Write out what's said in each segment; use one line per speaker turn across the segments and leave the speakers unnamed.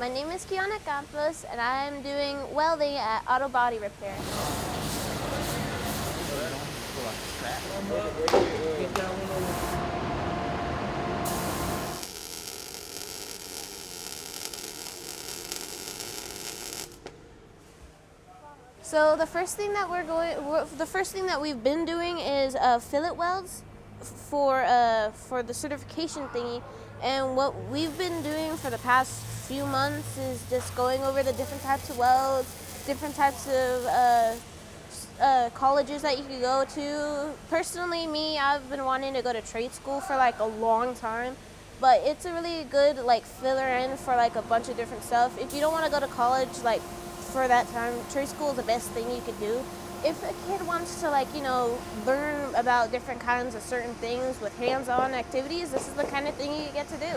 My name is Kiana Campos, and I'm doing welding at Auto Body Repair. So the first thing that we've been doing is fillet welds for the certification thingy, and what we've been doing for the past few months is just going over the different types of welds, different types of colleges that you could go to. Personally, I've been wanting to go to trade school for like a long time, but it's a really good like filler in for like a bunch of different stuff. If you don't want to go to college like for that time, trade school is the best thing you could do. If a kid wants to learn about different kinds of certain things with hands-on activities, this is the kind of thing you get to do.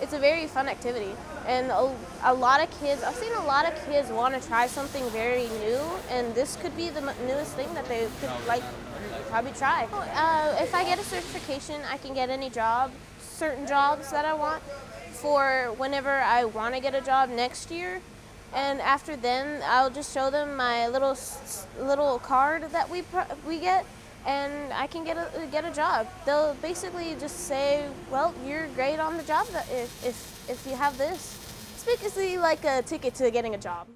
It's a very fun activity, and a lot of kids, I've seen a lot of kids want to try something very new, and this could be the newest thing that they could probably try. If I get a certification, I can get any job, certain jobs that I want for whenever I want to get a job next year. And after then, I'll just show them my little card that we get, and I can get a job. They'll basically just say, "Well, you're great on the job if you have this." It's basically like a ticket to getting a job.